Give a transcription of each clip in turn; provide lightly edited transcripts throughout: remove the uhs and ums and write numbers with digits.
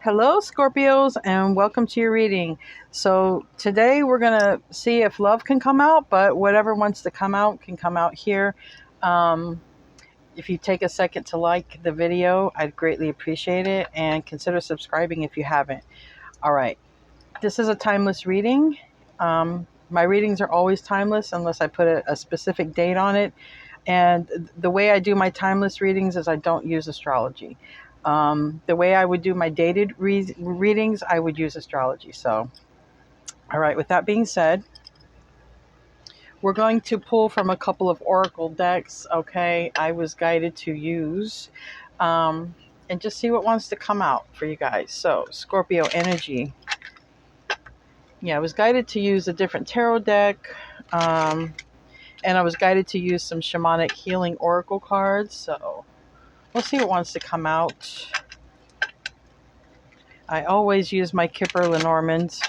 Hello, Scorpios, and welcome to your reading. So, today we're going to see if love can come out, but whatever wants to come out can come out here. Um, if you take a second to like the video, I'd greatly appreciate it, and consider subscribing if you haven't. All right, this is a timeless reading. My readings are always timeless unless I put a specific date on it. And the way I do my timeless readings is I don't use astrology. The way I would do my dated readings, I would use astrology. So, all right, with that being said, we're going to pull from a couple of oracle decks, okay, I was guided to use, and just see what wants to come out for you guys. So, Scorpio energy. Yeah, I was guided to use a different tarot deck. And I was guided to use some shamanic healing oracle cards. So we'll see what wants to come out. I always use my Kipper Lenormand,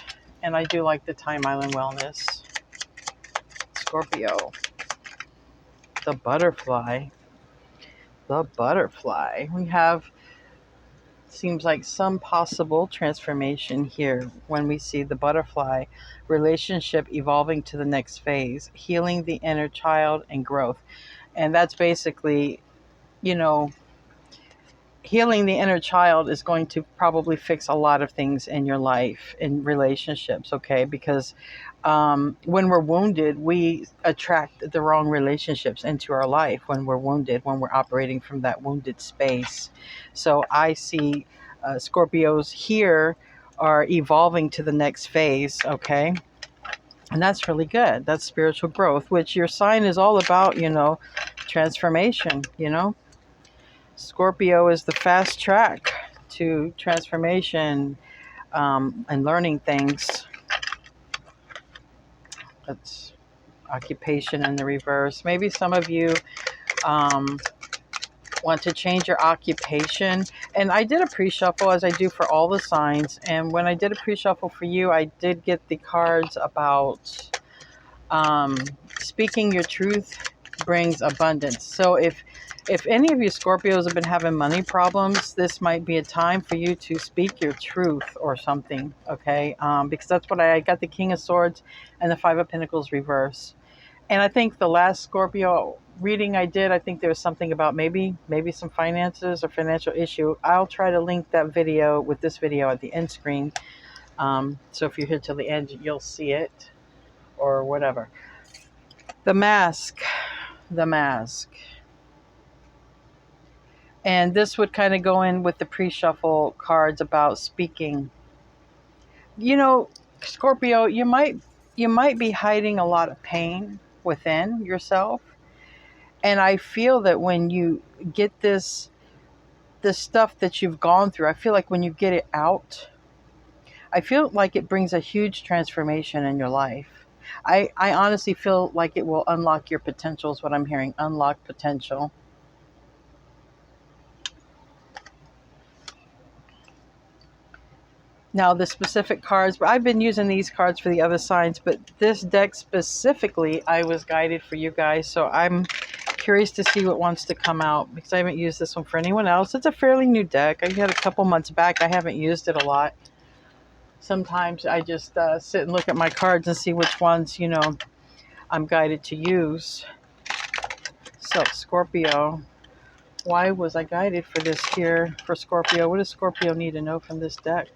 and I do like the Time Island Wellness. Scorpio. The butterfly. The butterfly. We have, seems like some possible transformation here when we see the butterfly. Relationship evolving to the next phase. Healing the inner child and growth. And that's basically, you know, healing the inner child is going to probably fix a lot of things in your life, in relationships, okay? Because when we're wounded, we attract the wrong relationships into our life when we're wounded, when we're operating from that wounded space. So I see Scorpios here are evolving to the next phase, okay? And that's really good. That's spiritual growth, which your sign is all about, transformation. Scorpio is the fast track to transformation, and learning things. That's occupation in the reverse. Maybe some of you um, want to change your occupation. And I did a pre-shuffle, as I do for all the signs. And when I did a pre-shuffle for you, I did get the cards about um, speaking your truth brings abundance. So if any of you Scorpios have been having money problems, this might be a time for you to speak your truth or something, okay? Because that's what I got, the King of Swords and the Five of Pentacles reverse. And I think the last Scorpio reading I did, I think there was something about maybe some finances or financial issue. I'll try to link that video with this video at the end screen. So if you're here till the end, you'll see it or whatever. The mask. The mask. And this would kind of go in with the pre-shuffle cards about speaking. Scorpio, you might be hiding a lot of pain within yourself. And I feel that when you get this stuff that you've gone through, I feel like when you get it out, I feel like it brings a huge transformation in your life. I honestly feel like it will unlock your potential is what I'm hearing. Unlock potential. Now, the specific cards, I've been using these cards for the other signs, but this deck specifically, I was guided for you guys. So I'm curious to see what wants to come out because I haven't used this one for anyone else. It's a fairly new deck. I had a couple months back. I haven't used it a lot. Sometimes I just sit and look at my cards and see which ones, I'm guided to use. So, Scorpio, why was I guided for this here for Scorpio? What does Scorpio need to know from this deck?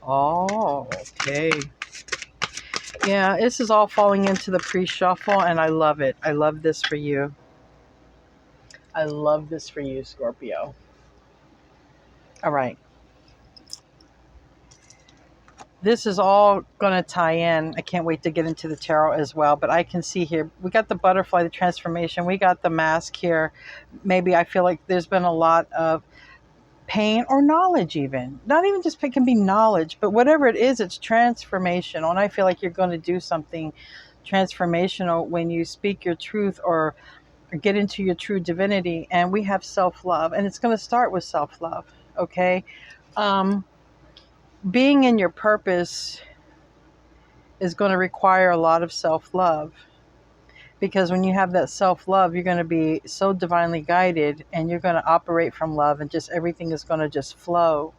Oh, okay. Yeah, this is all falling into the pre-shuffle, and I love it. I love this for you. I love this for you, Scorpio. All right. This is all going to tie in. I can't wait to get into the tarot as well, but I can see here, we got the butterfly, the transformation. We got the mask here. Maybe I feel like there's been a lot of pain or knowledge even. Not even just, it can be knowledge, but whatever it is, it's transformational. And I feel like you're going to do something transformational when you speak your truth or get into your true divinity. And we have self-love, and it's going to start with self-love, okay? Being in your purpose is going to require a lot of self-love Because when you have that self-love, you're going to be so divinely guided, and you're going to operate from love, and just everything is going to just flow.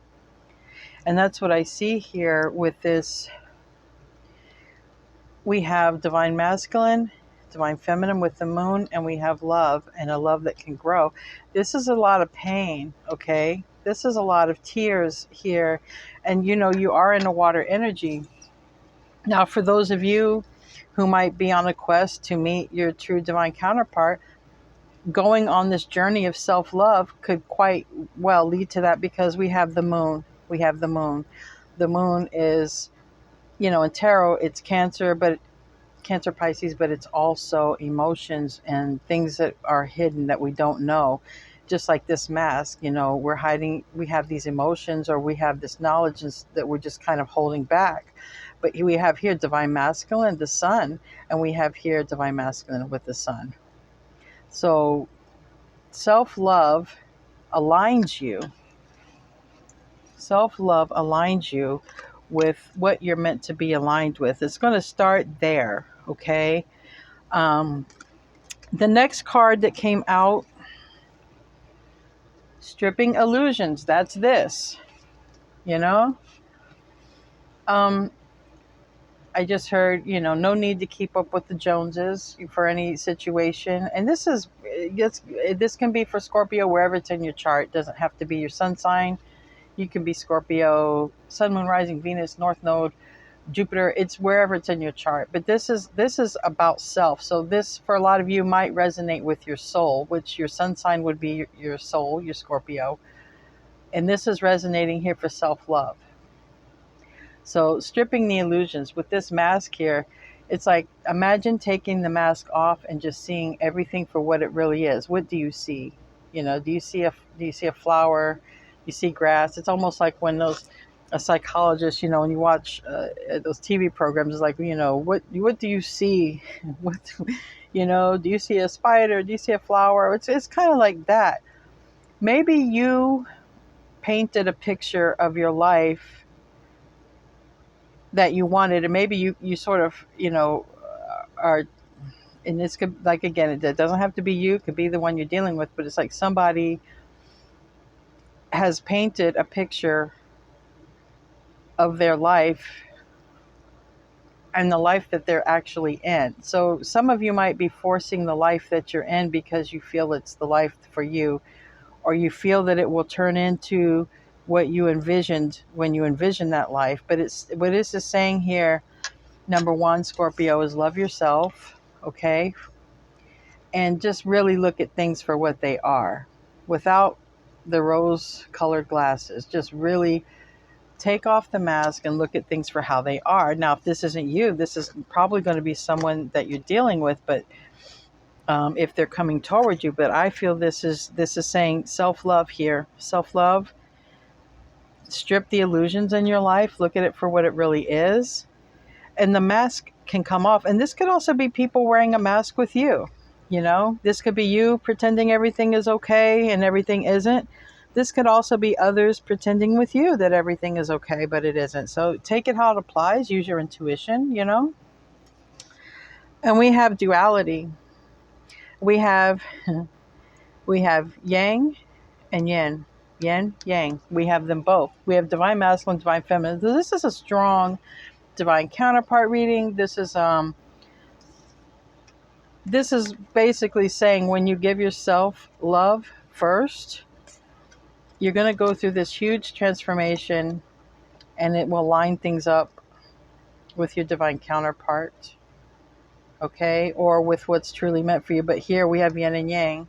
And that's what I see here with this. We have divine masculine, divine feminine with the moon, and we have love, and a love that can grow. This is a lot of pain, okay? This is a lot of tears here. And you are in a water energy. Now, for those of you who might be on a quest to meet your true divine counterpart, going on this journey of self-love could quite well lead to that, because we have the moon. We have the moon. The moon is, in tarot, it's Cancer Pisces, but it's also emotions and things that are hidden that we don't know. Just like this mask, we're hiding, we have these emotions, or we have this knowledge that we're just kind of holding back. But we have here divine masculine, the sun, and we have here divine masculine with the sun. So self-love aligns you. Self-love aligns you with what you're meant to be aligned with. It's going to start there, okay? The next card that came out, stripping illusions. That's this, you know? I just heard, no need to keep up with the Joneses for any situation. And this can be for Scorpio wherever it's in your chart. It doesn't have to be your sun sign. You can be Scorpio, sun, moon, rising, Venus, North Node, Jupiter. It's wherever it's in your chart. But this is about self. So this, for a lot of you, might resonate with your soul, which your sun sign would be your soul, your Scorpio. And this is resonating here for self-love. So stripping the illusions with this mask here, it's like, imagine taking the mask off and just seeing everything for what it really is. What do you see? Do you see a flower? You see grass? It's almost like when a psychologist, when you watch those TV programs, it's like, what do you see? What, do you see a spider? Do you see a flower? It's kind of like that. Maybe you painted a picture of your life that you wanted, and maybe you sort of, are, and this could, like, again, it doesn't have to be you, it could be the one you're dealing with, but it's like somebody has painted a picture of their life and the life that they're actually in. So some of you might be forcing the life that you're in because you feel it's the life for you, or you feel that it will turn into what you envisioned when you envisioned that life. But what this is saying here, number one, Scorpio, is love yourself, okay? And just really look at things for what they are, without the rose-colored glasses. Just really take off the mask and look at things for how they are. Now, if this isn't you, this is probably going to be someone that you're dealing with, but if they're coming toward you. But I feel this is saying self-love here. Self-love. Strip the illusions in your life. Look at it for what it really is. And the mask can come off. And this could also be people wearing a mask with you. This could be you pretending everything is okay and everything isn't. This could also be others pretending with you that everything is okay, but it isn't. So take it how it applies. Use your intuition, And we have duality. We have yang and yin. Yin, yang. We have them both. We have divine masculine, divine feminine. So this is a strong divine counterpart reading. This is basically saying, when you give yourself love first, you're going to go through this huge transformation, and it will line things up with your divine counterpart, okay? Or with what's truly meant for you. But here we have yin and yang.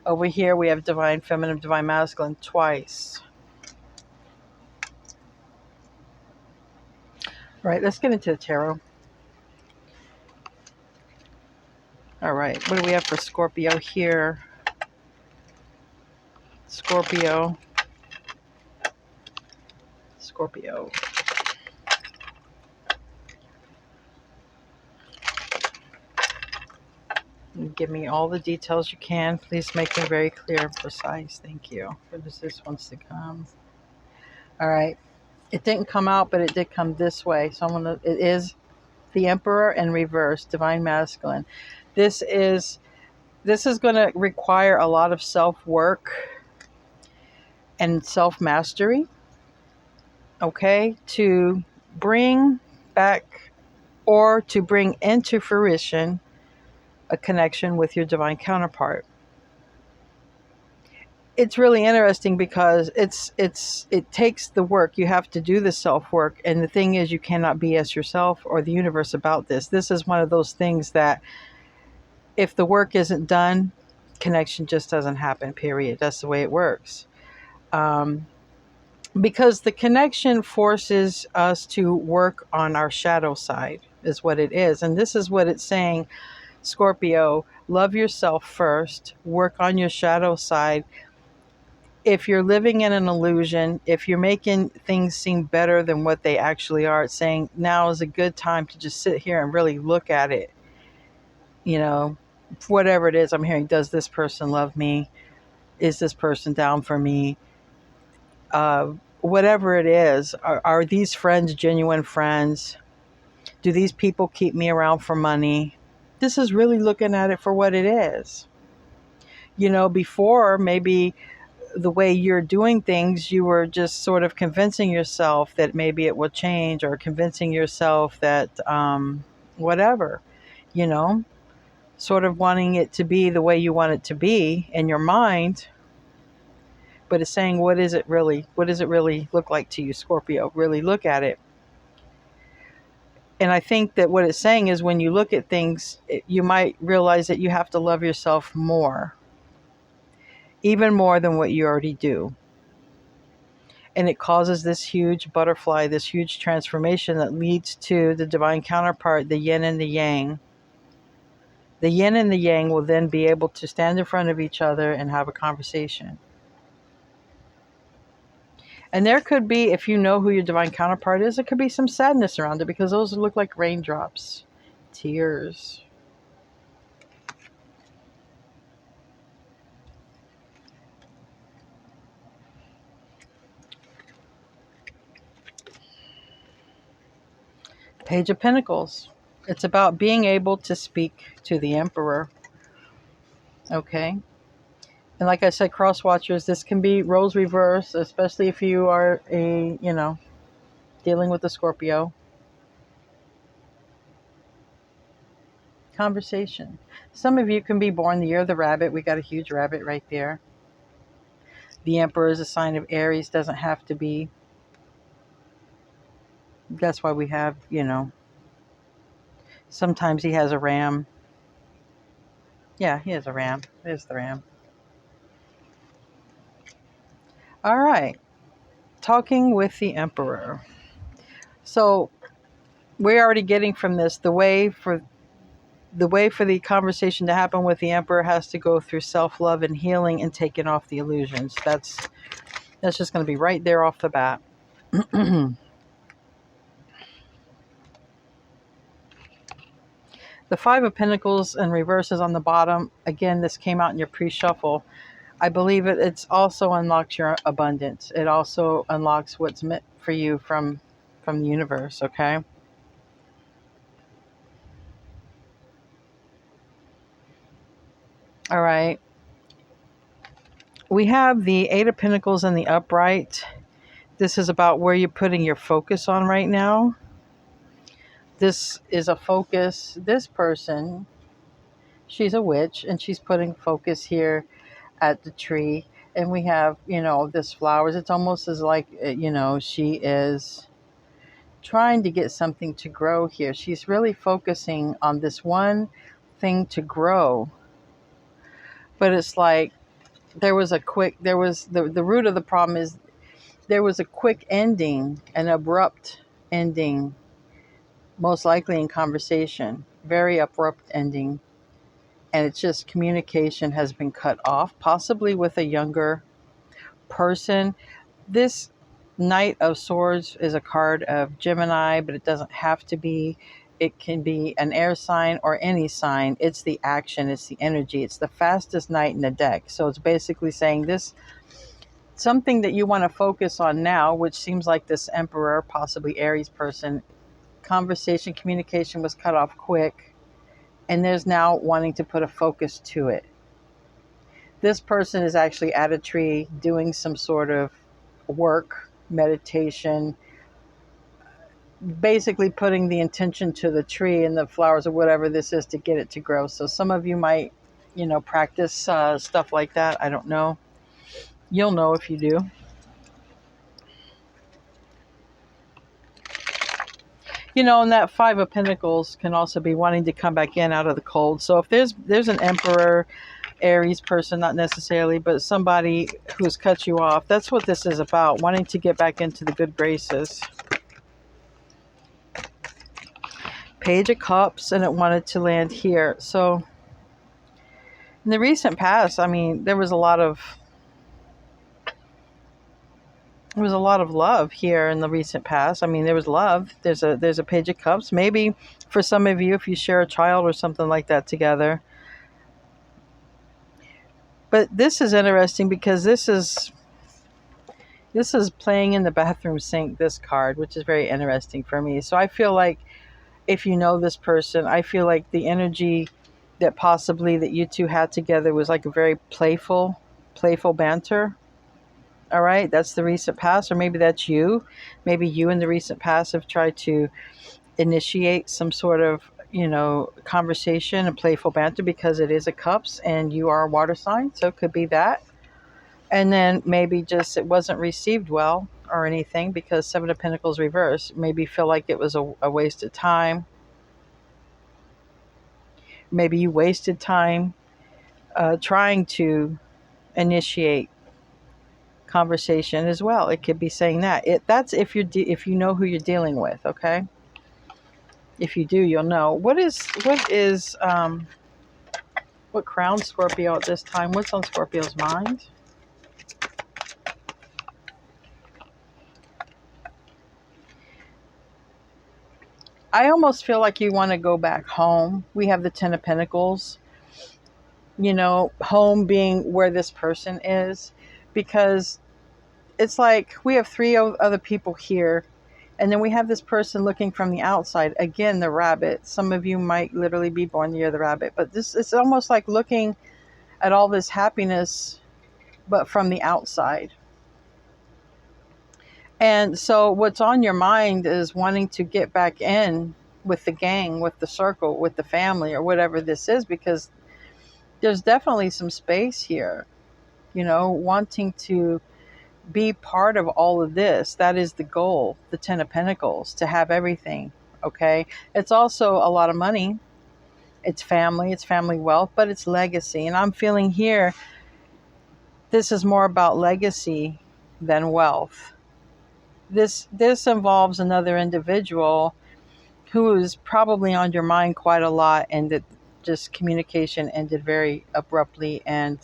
Over here we have divine feminine, divine masculine twice. All right, let's get into the tarot. All right, what do we have for Scorpio here? Scorpio. Give me all the details you can. Please make them very clear and precise. Thank you. Where does this wants to come? All right. It didn't come out, but it did come this way. So it is The Emperor in reverse, divine masculine. This is going to require a lot of self-work and self-mastery, okay, to bring back or to bring into fruition a connection with your divine counterpart. It's really interesting because it takes the work. You have to do the self-work, and the thing is, you cannot BS yourself or the universe about this. This is one of those things that if the work isn't done, connection just doesn't happen, period. That's the way it works. Because the connection forces us to work on our shadow side, is what it is. And this is what it's saying, Scorpio, love yourself first, work on your shadow side. If you're living in an illusion, if you're making things seem better than what they actually are, it's saying now is a good time to just sit here and really look at it. You know, whatever it is I'm hearing, does this person love me? Is this person down for me? Whatever it is, are these friends genuine friends? Do these people keep me around for money? This is really looking at it for what it is. You know, before maybe the way you're doing things, you were just sort of convincing yourself that maybe it will change, or convincing yourself that whatever, you know, sort of wanting it to be the way you want it to be in your mind. But it's saying, what is it really? What does it really look like to you, Scorpio? Really look at it. And I think that what it's saying is when you look at things, you might realize that you have to love yourself more, even more than what you already do. And it causes this huge butterfly, this huge transformation that leads to the divine counterpart, the yin and the yang. The yin and the yang will then be able to stand in front of each other and have a conversation. And there could be, if you know who your divine counterpart is, there could be some sadness around it, because those look like raindrops, tears. Page of Pentacles. It's about being able to speak to the Emperor. Okay. And like I said, cross watchers, this can be roles reversed, especially if you are dealing with a Scorpio. Conversation. Some of you can be born the year of the rabbit. We got a huge rabbit right there. The Emperor is a sign of Aries. Doesn't have to be. That's why we have, sometimes he has a ram. Yeah, he has a ram. There's the ram. All right. Talking with the Emperor. So we're already getting from this, the way for the conversation to happen with the Emperor has to go through self-love and healing and taking off the illusions. That's just going to be right there off the bat. The Five of Pentacles in reverse is on the bottom. Again, this came out in your pre-shuffle. I believe it's also unlocks your abundance. It also unlocks what's meant for you from the universe, okay? All right. We have the Eight of Pentacles in the upright. This is about where you're putting your focus on right now. This is a focus. This person, she's a witch, and she's putting focus here at the tree. And we have, this flowers. It's almost as like, she is trying to get something to grow here. She's really focusing on this one thing to grow. But it's like the root of the problem is there was a quick ending, an abrupt ending, most likely in conversation, very abrupt ending. And it's just communication has been cut off, possibly with a younger person. This Knight of Swords is a card of Gemini, but it doesn't have to be. It can be an air sign or any sign. It's the action, it's the energy, it's the fastest knight in the deck. So it's basically saying this, something that you want to focus on now, which seems like this Emperor, possibly Aries person, conversation, communication was cut off quick, and there's now wanting to put a focus to it. This person is actually at a tree doing some sort of work, meditation, basically putting the intention to the tree and the flowers or whatever this is to get it to grow. So some of you might, practice stuff like that. I don't know. You'll know if you do. And that Five of Pentacles can also be wanting to come back in out of the cold. So if there's an Emperor, Aries person, not necessarily, but somebody who's cut you off, that's what this is about, wanting to get back into the good graces. Page of Cups, and it wanted to land here. So in the recent past, there was a lot of love here in the recent past. There was love. There's a Page of Cups. Maybe for some of you, if you share a child or something like that together. But this is interesting because this is playing in the bathroom sink, this card, which is very interesting for me. So I feel like if you know this person, I feel like the energy that possibly that you two had together was like a very playful banter. All right, that's the recent past, or maybe that's you. Maybe you in the recent past have tried to initiate some sort of, conversation and playful banter because it is a Cups and you are a water sign. So it could be that. And then maybe just it wasn't received well or anything because Seven of Pentacles reversed. Maybe feel like it was a waste of time. Maybe you wasted time trying to initiate conversation as well. It could be saying that. That's if you know who you're dealing with, okay? If you do, you'll know. What crowns Scorpio at this time? What's on Scorpio's mind? I almost feel like you want to go back home. We have the Ten of Pentacles. Home being where this person is, because it's like we have three other people here, and then we have this person looking from the outside. Again, the rabbit. Some of you might literally be born near the rabbit, but this is almost like looking at all this happiness, but from the outside. And so what's on your mind is wanting to get back in with the gang, with the circle, with the family, or whatever this is, because there's definitely some space here, wanting to be part of all of this. That is the goal, the Ten of Pentacles, to have everything, okay? It's also a lot of money. It's family wealth, but it's legacy. And I'm feeling here, this is more about legacy than wealth. This involves another individual who is probably on your mind quite a lot, and that just communication ended very abruptly, and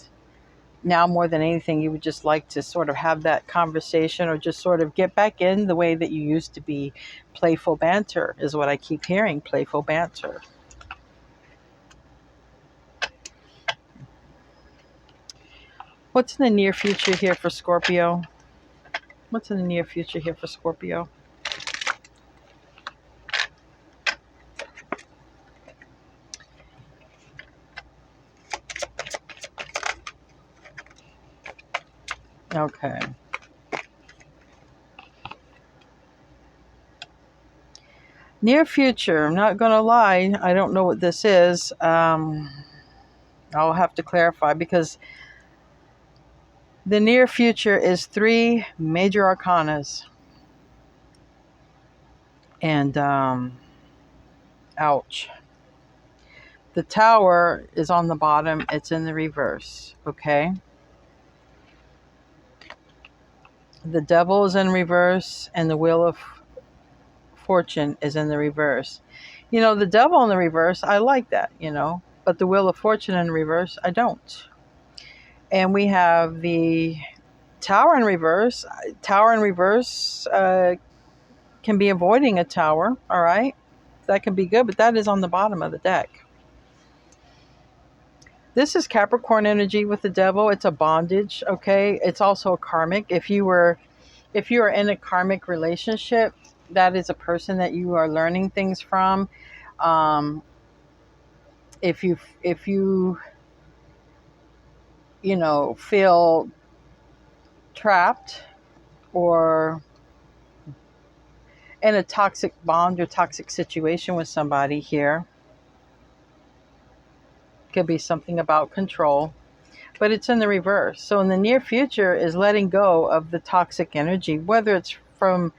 now more than anything you would just like to sort of have that conversation or just sort of get back in the way that you used to be. Playful banter is what I keep hearing. Playful banter. What's in the near future here for Scorpio? What's in the near future here for Scorpio? Okay. Near future, I'm not going to lie, I don't know what this is. I'll have to clarify, because the near future is 3 major arcanas. And, ouch. The Tower is on the bottom. It's in the reverse, okay? The Devil is in reverse, and the Wheel of Fortune is in the reverse. The Devil in the reverse, I like that, but the Wheel of Fortune in reverse, I don't. And we have the Tower in reverse. Tower in reverse can be avoiding a tower, all right? That can be good, but that is on the bottom of the deck. This is Capricorn energy with the Devil. It's a bondage, okay? It's also a karmic. If you were in a karmic relationship, that is a person that you are learning things from. Um, if you feel trapped or in a toxic bond or toxic situation with somebody here, could be something about control, but it's in the reverse. So in the near future is letting go of the toxic energy, whether it's from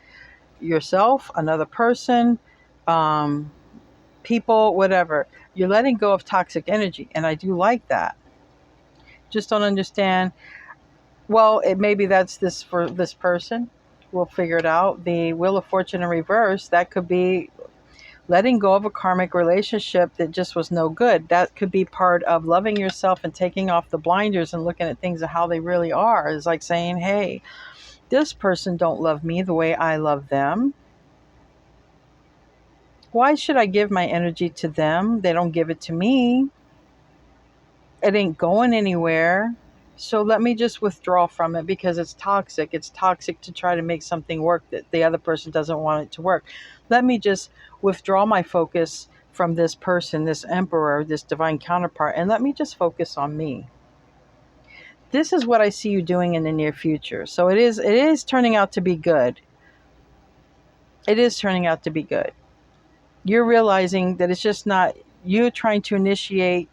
yourself, another person, um, people, whatever. You're letting go of toxic energy, and I do like that. Just don't understand. Well, it maybe that's this for this person. We'll figure it out. The Wheel of Fortune in reverse, that could be letting go of a karmic relationship that just was no good. That could be part of loving yourself and taking off the blinders and looking at things and how they really are. It's like saying, hey, this person don't love me the way I love them. Why should I give my energy to them? They don't give it to me. It ain't going anywhere. So let me just withdraw from it because it's toxic. It's toxic to try to make something work that the other person doesn't want it to work. Let me just withdraw my focus from this person, this emperor, this divine counterpart, and let me just focus on me. This is what I see you doing in the near future. So it is turning out to be good. It is turning out to be good. You're realizing that it's just not you trying to initiate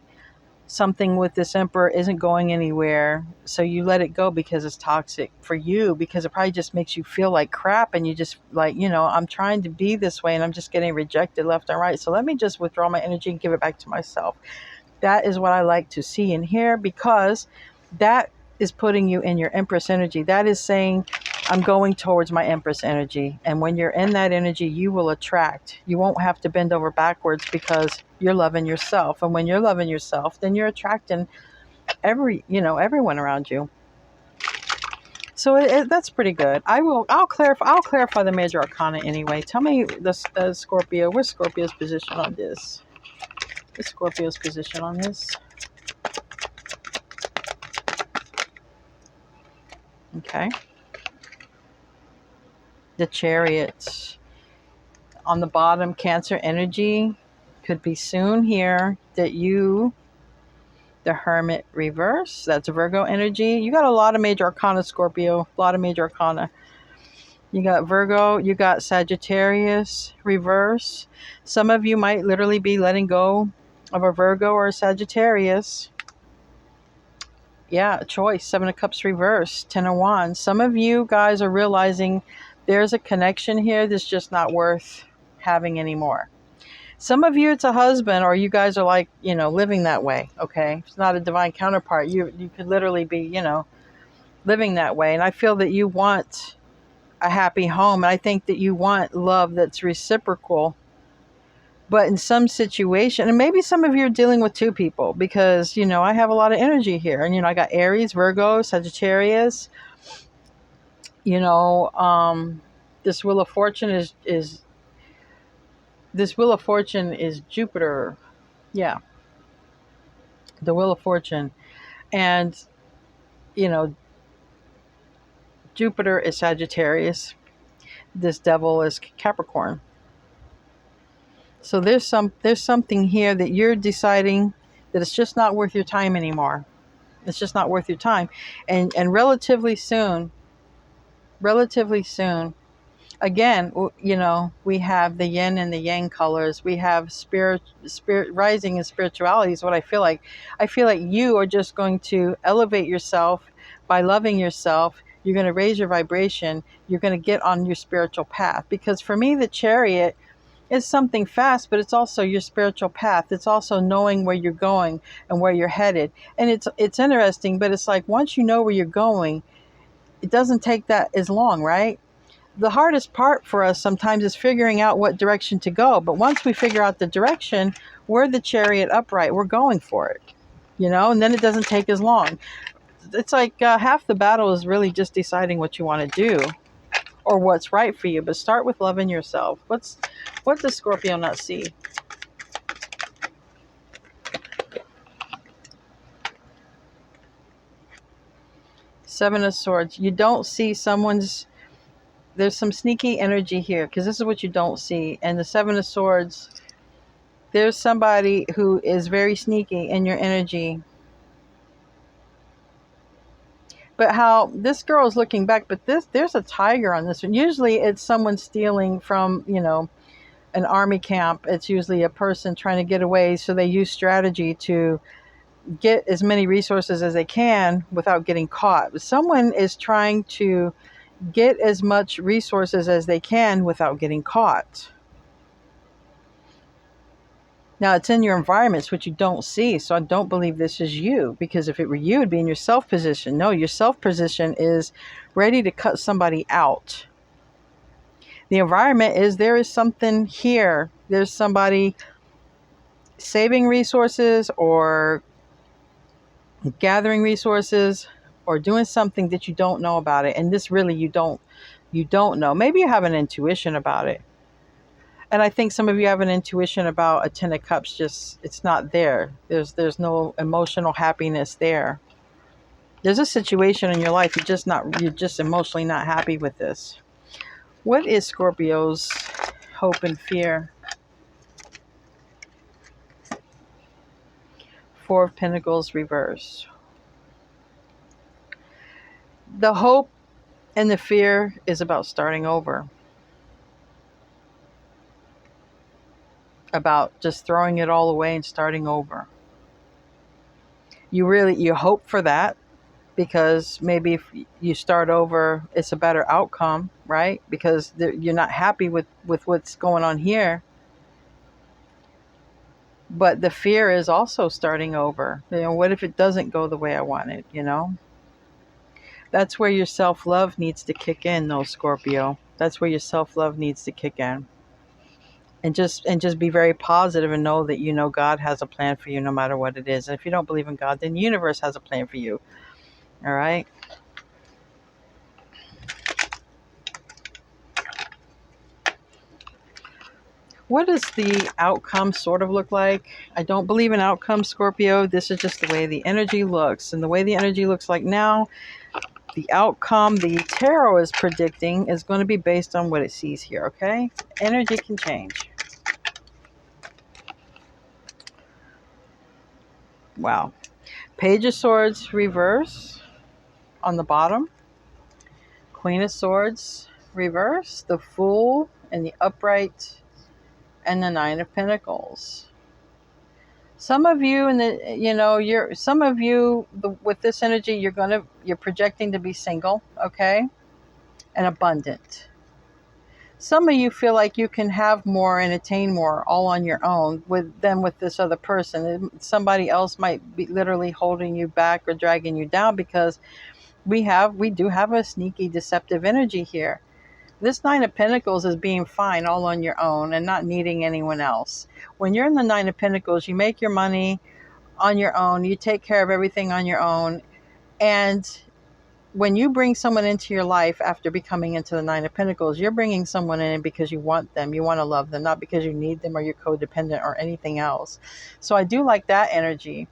something with this emperor isn't going anywhere, so you let it go because it's toxic for you, because it probably just makes you feel like crap, and you just like, I'm trying to be this way and I'm just getting rejected left and right, so let me just withdraw my energy and give it back to myself. That is what I like to see and hear, because that is putting you in your Empress energy. That is saying, I'm going towards my Empress energy. And when you're in that energy, you will attract. You won't have to bend over backwards because you're loving yourself. And when you're loving yourself, then you're attracting everyone around you. So that's pretty good. I'll clarify the major arcana anyway. Tell me the Scorpio. Where's Scorpio's position on this? Where's Scorpio's position on this? Okay. The Chariot. On the bottom, Cancer energy. Could be soon here that the Hermit reverse. That's Virgo energy. You got a lot of major arcana, Scorpio. A lot of major arcana. You got Virgo. You got Sagittarius reverse. Some of you might literally be letting go of a Virgo or a Sagittarius. Yeah, a choice. Seven of Cups reverse. 10 of Wands. Some of you guys are realizing there's a connection here that's just not worth having anymore. Some of you, it's a husband, or you guys are like, living that way. Okay. It's not a divine counterpart. You could literally be, living that way. And I feel that you want a happy home. And I think that you want love that's reciprocal. But in some situation, and maybe some of you are dealing with two people, because, I have a lot of energy here. And, I got Aries, Virgo, Sagittarius. This Wheel of Fortune is this Wheel of Fortune is Jupiter. Yeah. The Wheel of Fortune. And, Jupiter is Sagittarius. This devil is Capricorn. So there's something here that you're deciding that it's just not worth your time anymore. It's just not worth your time. And relatively soon, again, we have the yin and the yang colors. We have spirit rising in spirituality is what I feel like. I feel like you are just going to elevate yourself by loving yourself. You're going to raise your vibration. You're going to get on your spiritual path. Because for me, the Chariot is something fast, but it's also your spiritual path. It's also knowing where you're going and where you're headed. And it's interesting, but it's like once you know where you're going, it doesn't take that as long, right? The hardest part for us sometimes is figuring out what direction to go. But once we figure out the direction, we're the Chariot upright. We're going for it, and then it doesn't take as long. It's like half the battle is really just deciding what you want to do or what's right for you. But start with loving yourself. What does Scorpio not see? Seven of Swords. You don't see someone's there's some sneaky energy here, because this is what you don't see. And the Seven of Swords, there's somebody who is very sneaky in your energy. But how this girl is looking back, but there's a tiger on this one. Usually it's someone stealing from, an army camp. It's usually a person trying to get away, so they use strategy to get as many resources as they can without getting caught. Someone is trying to get as much resources as they can without getting caught. Now, it's in your environment, it's what you don't see. So I don't believe this is you, because if it were you, it'd be in your self position. No, your self position is ready to cut somebody out. The environment is, there is something here. There's somebody saving resources or gathering resources or doing something that you don't know about it. And this really, you don't know. Maybe you have an intuition about it. And I think some of you have an intuition about a Ten of Cups, just it's not there. There's no emotional happiness there. There's a situation in your life you're just emotionally not happy with this. What is Scorpio's hope and fear? Four of Pentacles reverse. The hope and the fear is about starting over. About just throwing it all away and starting over. You hope for that, because maybe if you start over, it's a better outcome, right? Because you're not happy with what's going on here. But the fear is also starting over. What if it doesn't go the way I want it, That's where your self-love needs to kick in, though, Scorpio. That's where your self-love needs to kick in. And just be very positive and know that God has a plan for you no matter what it is. And if you don't believe in God, then the universe has a plan for you. All right? What does the outcome sort of look like? I don't believe in outcomes, Scorpio. This is just the way the energy looks. And the way the energy looks like now, the outcome the tarot is predicting is going to be based on what it sees here, okay? Energy can change. Wow. Page of Swords reverse on the bottom. Queen of Swords reverse. The Fool and the Upright and the Nine of Pentacles. Some of you with this energy, you're projecting to be single, okay? And abundant. Some of you feel like you can have more and attain more all on your own than with this other person. Somebody else might be literally holding you back or dragging you down, because we do have a sneaky deceptive energy here. This Nine of Pentacles is being fine all on your own and not needing anyone else. When you're in the Nine of Pentacles, you make your money on your own. You take care of everything on your own. And when you bring someone into your life after becoming into the Nine of Pentacles, you're bringing someone in because you want them. You want to love them, not because you need them or you're codependent or anything else. So I do like that energy.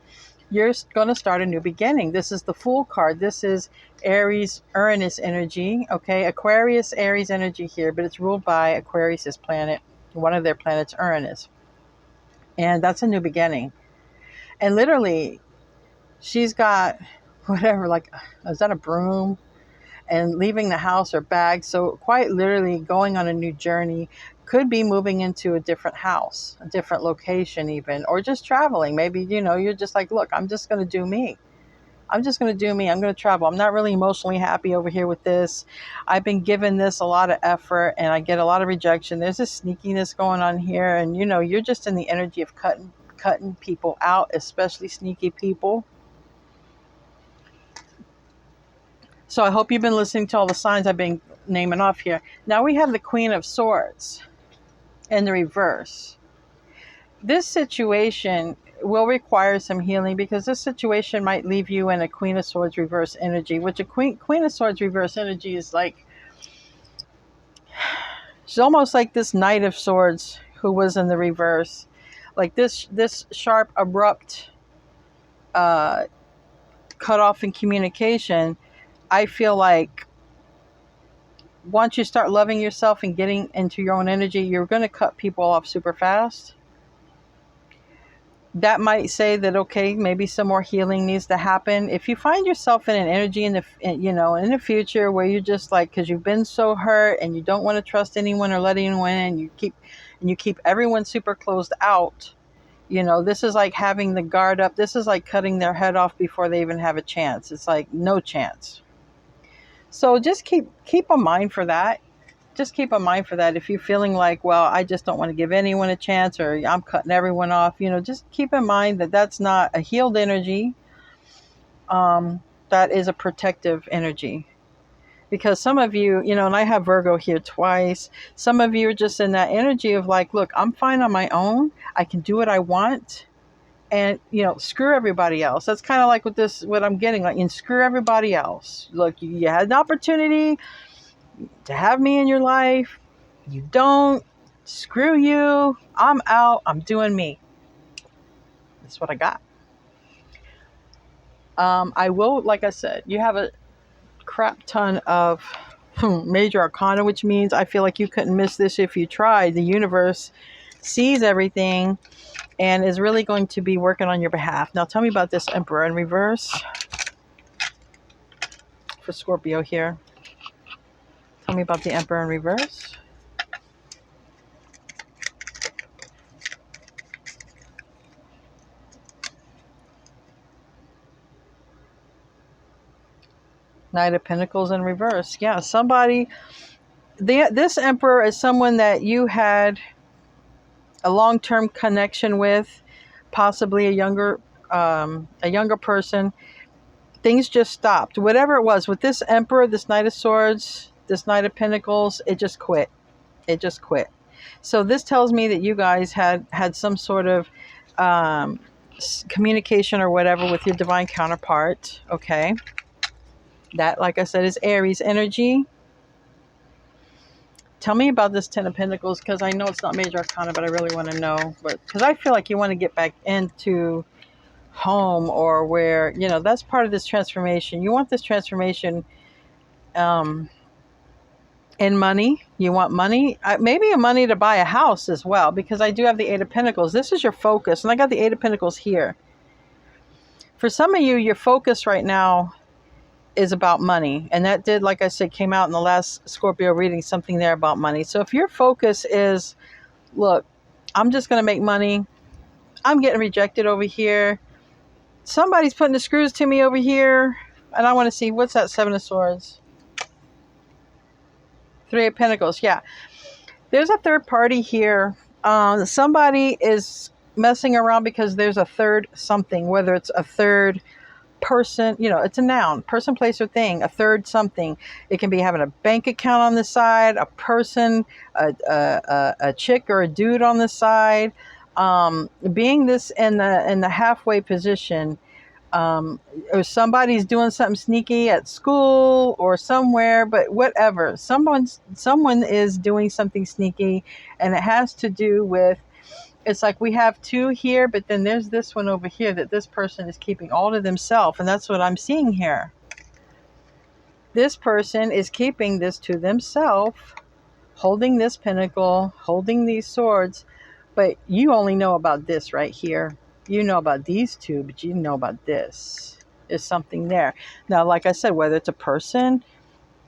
You're going to start a new beginning. This is the Fool card. This is Aries, Uranus energy. Okay, Aquarius, Aries energy here, but it's ruled by Aquarius's planet. One of their planets, Uranus. And that's a new beginning. And literally, she's got whatever, like, is that a broom? And leaving the house or bags. So quite literally going on a new journey. Could be moving into a different house, a different location even, or just traveling. Maybe, you're just like, look, I'm just going to do me. I'm just going to do me. I'm going to travel. I'm not really emotionally happy over here with this. I've been giving this a lot of effort and I get a lot of rejection. There's this sneakiness going on here. And, you're just in the energy of cutting people out, especially sneaky people. So I hope you've been listening to all the signs I've been naming off here. Now we have the Queen of Swords in the reverse. This situation will require some healing, because this situation might leave you in a Queen of Swords reverse energy, which a Queen of Swords reverse energy is like, she's almost like this Knight of Swords who was in the reverse. Like this sharp, abrupt cut off in communication. I feel like once you start loving yourself and getting into your own energy, you're going to cut people off super fast. That might say that, okay, maybe some more healing needs to happen. If you find yourself in an energy in the future where you're just like, because you've been so hurt and you don't want to trust anyone or let anyone in, and you keep everyone super closed out. This is like having the guard up. This is like cutting their head off before they even have a chance. It's like no chance. So just keep a mind for that. Just keep a mind for that. If you're feeling like, well, I just don't want to give anyone a chance, or I'm cutting everyone off, just keep in mind that that's not a healed energy. That is a protective energy. Because some of you, and I have Virgo here twice, some of you are just in that energy of like, look, I'm fine on my own. I can do what I want. And, screw everybody else. That's kind of like what I'm getting, like, and screw everybody else. Look, you had an opportunity to have me in your life. You don't. Screw you. I'm out. I'm doing me. That's what I got. I will, like I said, you have a crap ton of major arcana, which means I feel like you couldn't miss this if you tried. The universe sees everything and is really going to be working on your behalf. Now tell me about this Emperor in reverse for Scorpio here. Tell me about the Emperor in reverse. Knight of Pentacles in reverse. Yeah, this Emperor is someone that you had a long-term connection with, possibly a younger person. Things just stopped. Whatever it was with this Emperor, this Knight of Swords, this Knight of Pentacles, it just quit. It just quit. So this tells me that you guys had some sort of communication or whatever with your divine counterpart. Okay. That, like I said, is Aries energy. Tell me about this Ten of Pentacles, because I know it's not major arcana, but I really want to know. Because I feel like you want to get back into home, or where, that's part of this transformation. You want this transformation in money. You want money, maybe a money to buy a house as well, because I do have the Eight of Pentacles. This is your focus, and I got the Eight of Pentacles here. For some of you, your focus right now is about money, and that did, like I said, came out in the last Scorpio reading, something there about money. So if your focus is, look, I'm just going to make money, I'm getting rejected over here, somebody's putting the screws to me over here, and I want to see, what's that Seven of Swords? Three of Pentacles. Yeah, there's a third party here. Somebody is messing around because there's a third something, whether it's a third person, it's a noun, person, place, or thing, a third something. It can be having a bank account on the side, a person, a chick or a dude on the side, being this in the halfway position, or somebody's doing something sneaky at school or somewhere, but whatever, someone is doing something sneaky, and it has to do with, it's like we have two here, but then there's this one over here that this person is keeping all to themselves. And that's what I'm seeing here. This person is keeping this to themselves, holding this pentacle, holding these swords. But you only know about this right here. You know about these two, but you know about this. There's something there. Now, like I said, whether it's a person,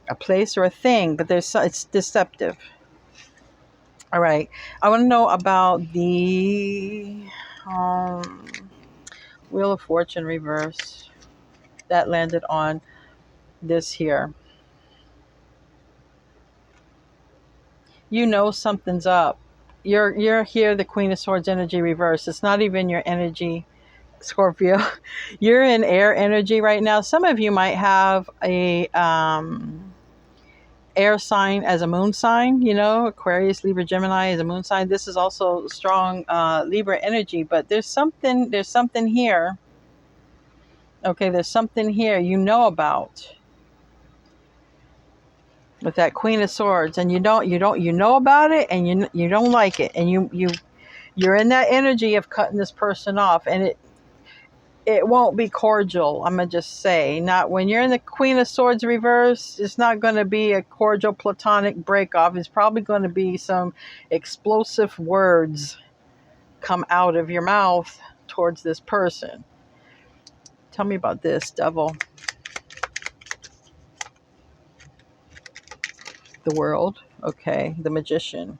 a place, or a thing, but it's deceptive. All right, I want to know about the Wheel of Fortune reverse that landed on this here. Something's up. You're here, the Queen of Swords energy reverse. It's not even your energy, Scorpio. You're in air energy right now. Some of you might have a air sign as a moon sign, Aquarius, Libra, Gemini is a moon sign. This is also strong Libra energy, but there's something here. Okay, there's something here about with that Queen of Swords, and you know about it, and you don't like it, and you're in that energy of cutting this person off, and it won't be cordial. I'm going to just say, not when you're in the Queen of Swords reverse, it's not going to be a cordial platonic breakoff. It's probably going to be some explosive words come out of your mouth towards this person. Tell me about this, Devil. The World. Okay, the Magician.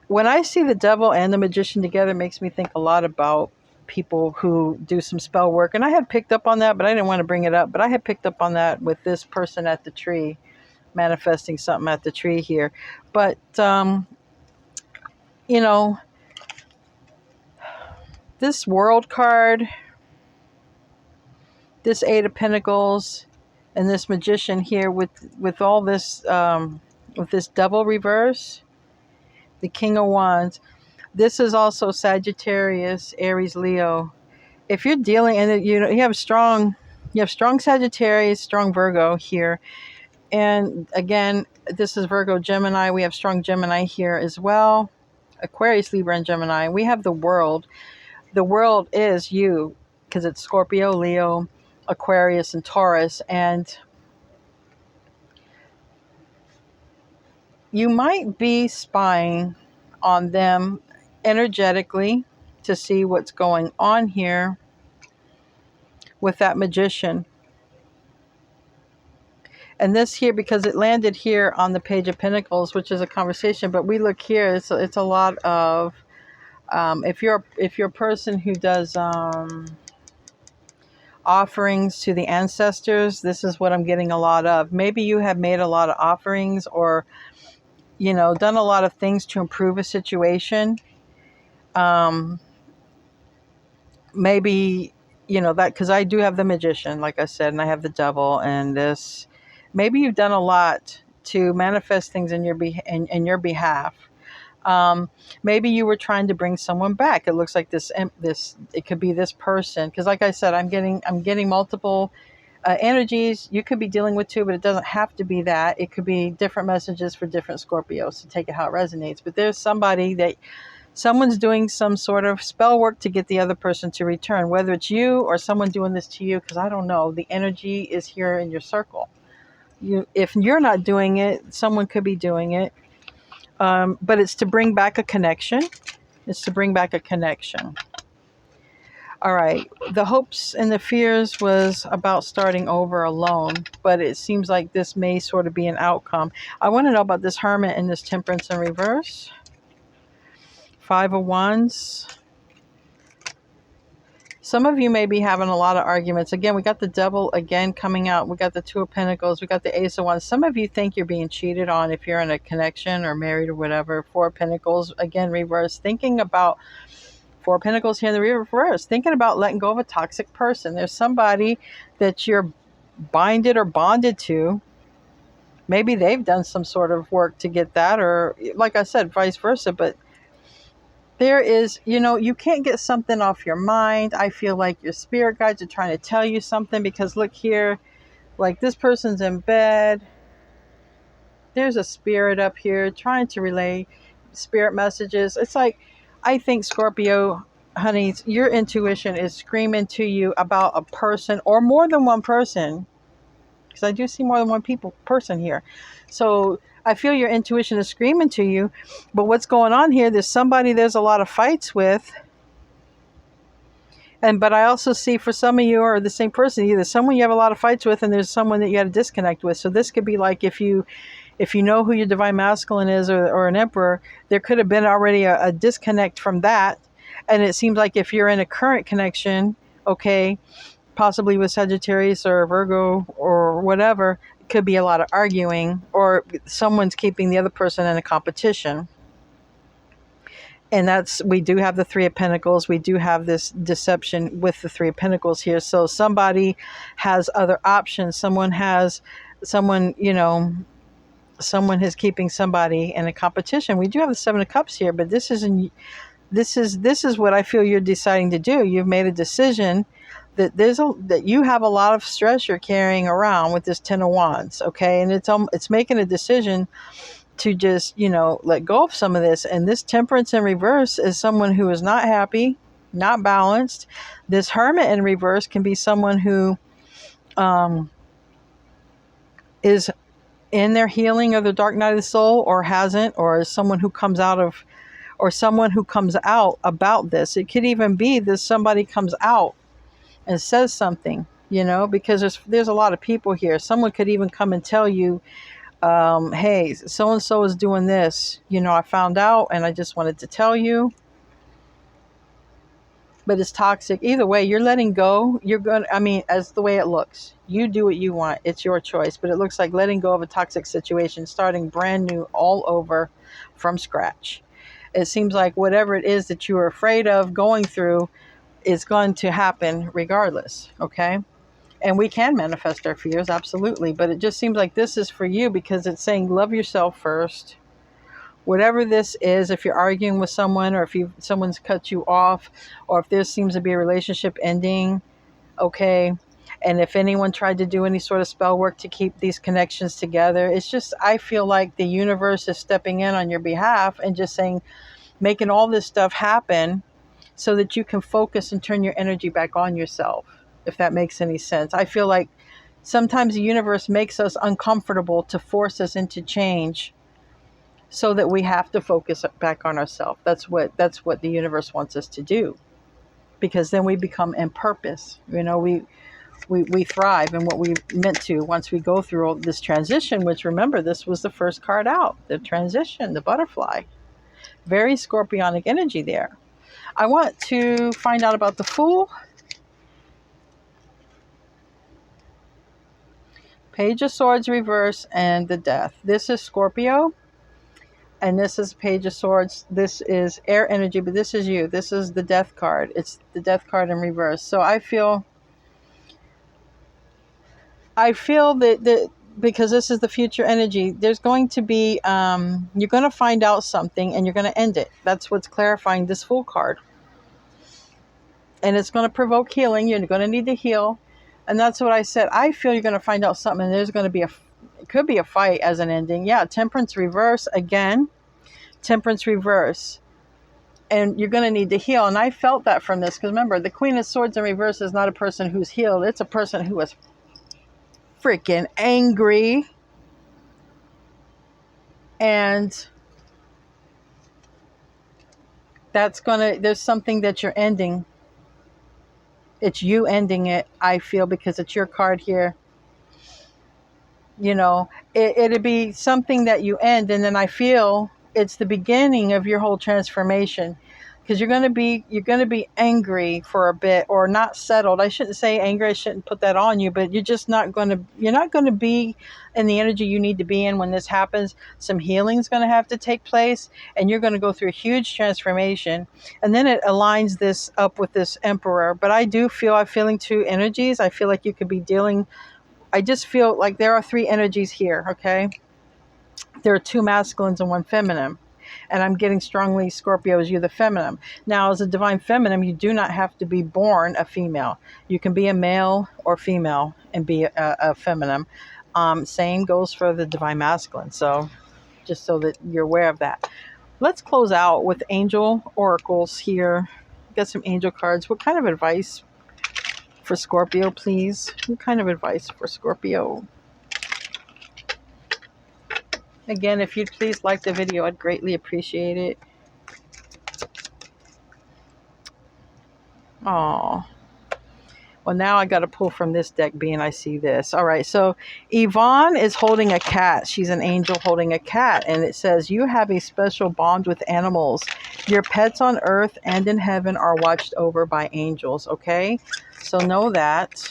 When I see the Devil and the Magician together, it makes me think a lot about people who do some spell work. And I had picked up on that, but I didn't want to bring it up. But I had picked up on that with this person at the tree, manifesting something at the tree here. But, you know, this World card, this Eight of Pentacles, and this Magician here with all this, with this Devil reverse, the King of Wands. This is also Sagittarius, Aries, Leo. If you're dealing, and you have strong Sagittarius, strong Virgo here, and again, this is Virgo, Gemini. We have strong Gemini here as well. Aquarius, Libra, and Gemini. We have the World. The World is you, because it's Scorpio, Leo, Aquarius, and Taurus, and you might be spying on them energetically to see what's going on here with that Magician. And this here, because it landed here on the Page of Pentacles, which is a conversation, but we look here, it's a lot of, if you're a person who does offerings to the ancestors, this is what I'm getting a lot of. Maybe you have made a lot of offerings, or done a lot of things to improve a situation. Maybe that, because I do have the Magician, like I said, and I have the Devil, and this. Maybe you've done a lot to manifest things in your behalf. Maybe you were trying to bring someone back. It looks like this. It could be this person, because like I said, I'm getting multiple energies. You could be dealing with two, but it doesn't have to be that. It could be different messages for different Scorpios. So take it how it resonates. But there's someone's doing some sort of spell work to get the other person to return, whether it's you or someone doing this to you, because I don't know. The energy is here in your circle. If you're not doing it, someone could be doing it. But it's to bring back a connection. It's to bring back a connection. All right. The hopes and the fears was about starting over alone, but it seems like this may sort of be an outcome. I want to know about this Hermit and this Temperance in reverse. Five of Wands. Some of you may be having a lot of arguments. Again, we got the Devil again coming out. We got the Two of Pentacles. We got the Ace of Wands. Some of you think you're being cheated on if you're in a connection or married or whatever. Four of Pentacles, again, reverse. Thinking about Four of Pentacles here in the reverse. Thinking about letting go of a toxic person. There's somebody that you're binded or bonded to. Maybe they've done some sort of work to get that, or like I said, vice versa. But there is, you can't get something off your mind. I feel like your spirit guides are trying to tell you something, because look here, like this person's in bed. There's a spirit up here trying to relay spirit messages. It's like, I think Scorpio, honeys, your intuition is screaming to you about a person or more than one person, because I do see more than one person here. So I feel your intuition is screaming to you, but what's going on here, there's a lot of fights with. But I also see for some of you are the same person, either someone you have a lot of fights with and there's someone that you had to disconnect with. So this could be like, if you know who your divine masculine is, or an emperor, there could have been already a disconnect from that. And it seems like if you're in a current connection, okay, possibly with Sagittarius or Virgo or whatever, could be a lot of arguing, or someone's keeping the other person in a competition. And we do have the Three of Pentacles. We do have this deception with the Three of Pentacles here. So somebody has other options. Someone is keeping somebody in a competition. We do have the Seven of Cups here, but this is what I feel you're deciding to do. You've made a decision that you have a lot of stress you're carrying around with this Ten of Wands, okay? And it's making a decision to just, let go of some of this. And this Temperance in reverse is someone who is not happy. not balanced. This Hermit in reverse can be someone who is in their healing of the dark night of the soul, or hasn't, or is someone who comes out of, or someone who comes out about this. It could even be that somebody comes out and says something, because there's a lot of people here. Someone could even come and tell you, hey, so and so is doing this. I found out and I just wanted to tell you. But it's toxic. Either way, you're letting go. As the way it looks, you do what you want. It's your choice. But it looks like letting go of a toxic situation, starting brand new all over from scratch. It seems like whatever it is that you are afraid of going through is going to happen regardless. Okay. And we can manifest our fears, absolutely. But it just seems like this is for you, because it's saying love yourself first. Whatever this is, if you're arguing with someone, or if someone's cut you off, or if there seems to be a relationship ending, okay, and if anyone tried to do any sort of spell work to keep these connections together, it's just, I feel like the universe is stepping in on your behalf and just saying, making all this stuff happen so that you can focus and turn your energy back on yourself, if that makes any sense. I feel like sometimes the universe makes us uncomfortable to force us into change, so that we have to focus back on ourselves. That's what the universe wants us to do, because then we become in purpose. We thrive in what we meant to once we go through all this transition, which, remember, this was the first card out, the transition, the butterfly. Very scorpionic energy there. I want to find out about the Fool, Page of Swords reverse, and the Death. This is Scorpio. And this is Page of Swords. This is air energy, but this is you. This is the Death card. It's the Death card in reverse. So I feel that because this is the future energy, there's going to be, you're going to find out something and you're going to end it. That's what's clarifying this Fool card. And it's going to provoke healing. You're going to need to heal. And that's what I said. I feel you're going to find out something, and there's going to be it could be a fight as an ending. Yeah, Temperance reverse again. Temperance reverse, and you're going to need to heal. And I felt that from this, because remember, the Queen of Swords in reverse is not a person who's healed. It's a person who is freaking angry, and there's something that you're ending. It's you ending it, I feel, because it's your card here. It'd be something that you end, and then I feel it's the beginning of your whole transformation, because you're going to be angry for a bit, or not settled. I shouldn't say angry. I shouldn't put that on you, but you're not going to be in the energy you need to be in when this happens. Some healing is going to have to take place, and you're going to go through a huge transformation. And then it aligns this up with this Emperor. But I'm feeling two energies. I feel like you could be dealing, I just feel like there are three energies here, okay? There are two masculines and one feminine. And I'm getting strongly, Scorpio, as you the feminine. Now, as a divine feminine, you do not have to be born a female. You can be a male or female and be a feminine. Same goes for the divine masculine. So just so that you're aware of that. Let's close out with angel oracles here. Got some angel cards. What kind of advice for Scorpio, please? What kind of advice for Scorpio? Again, if you'd please like the video, I'd greatly appreciate it. Oh, well, now I got to pull from this deck, being I see this. All right, so Yvonne is holding a cat. She's an angel holding a cat, and it says, you have a special bond with animals. Your pets on earth and in heaven are watched over by angels, okay? So know that.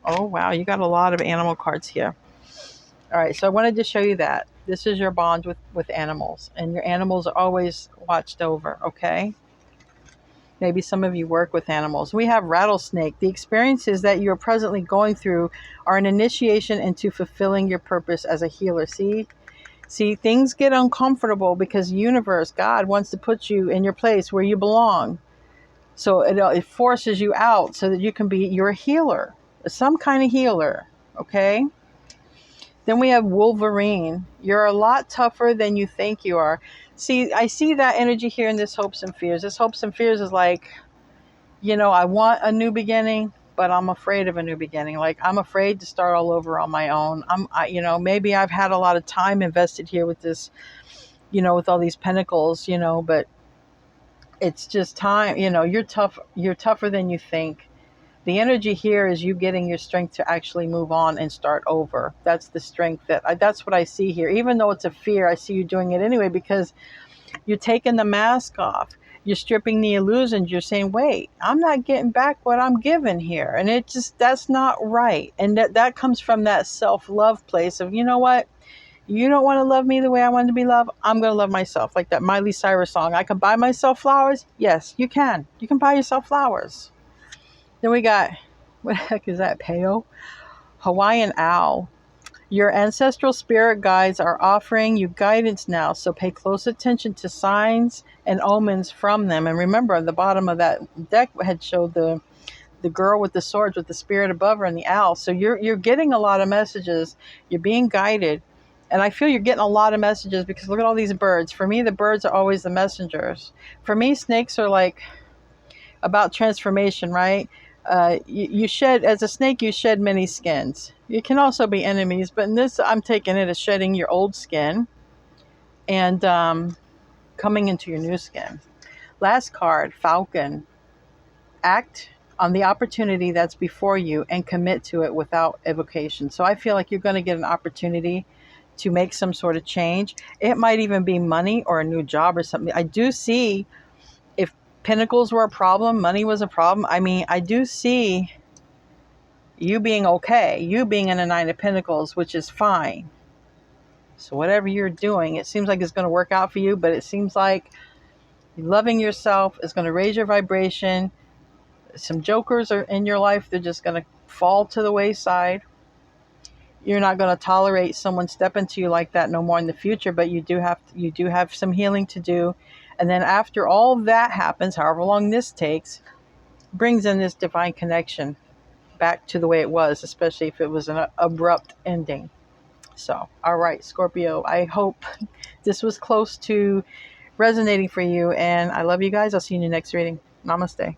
Oh, wow, you got a lot of animal cards here. All right, so I wanted to show you that. This is your bond with animals, and your animals are always watched over, okay? Maybe some of you work with animals. We have rattlesnake. The experiences that you're presently going through are an initiation into fulfilling your purpose as a healer. See, things get uncomfortable because the universe, God, wants to put you in your place where you belong. So it forces you out so that you're a healer, some kind of healer, okay? Then we have Wolverine. You're a lot tougher than you think you are. See, I see that energy here in this hopes and fears. This hopes and fears is like, I want a new beginning, but I'm afraid of a new beginning. Like, I'm afraid to start all over on my own. Maybe I've had a lot of time invested here with this, with all these pentacles, but it's just time. You're tougher than you think. The energy here is you getting your strength to actually move on and start over. That's the strength that's what I see here. Even though it's a fear, I see you doing it anyway, because you're taking the mask off. You're stripping the illusions. You're saying, wait, I'm not getting back what I'm given here. And that's not right. And that comes from that self-love place of, you know what? You don't want to love me the way I want to be loved. I'm going to love myself. Like that Miley Cyrus song. I can buy myself flowers. Yes, you can. You can buy yourself flowers. Then we got, what the heck is that? Peo? Hawaiian owl. Your ancestral spirit guides are offering you guidance now, so pay close attention to signs and omens from them. And remember, the bottom of that deck had showed the girl with the swords with the spirit above her and the owl. So you're getting a lot of messages. You're being guided. And I feel you're getting a lot of messages because look at all these birds. For me, the birds are always the messengers. For me, snakes are like about transformation, right? You shed, as a snake, you shed many skins. You can also be enemies, but in this, I'm taking it as shedding your old skin and coming into your new skin. Last card, Falcon. Act on the opportunity that's before you and commit to it without evocation. So I feel like you're going to get an opportunity to make some sort of change. It might even be money or a new job or something. I do see, if Pentacles were a problem, money was a problem. I mean, I do see you being okay, you being in a Nine of Pentacles, which is fine. So whatever you're doing, it seems like it's going to work out for you, but it seems like loving yourself is going to raise your vibration. Some jokers are in your life. They're just going to fall to the wayside. You're not going to tolerate someone stepping to you like that no more in the future, but you do have some healing to do. And then after all that happens, however long this takes, brings in this divine connection back to the way it was, especially if it was an abrupt ending. So, all right, Scorpio, I hope this was close to resonating for you, and I love you guys. I'll see you in your next reading. Namaste.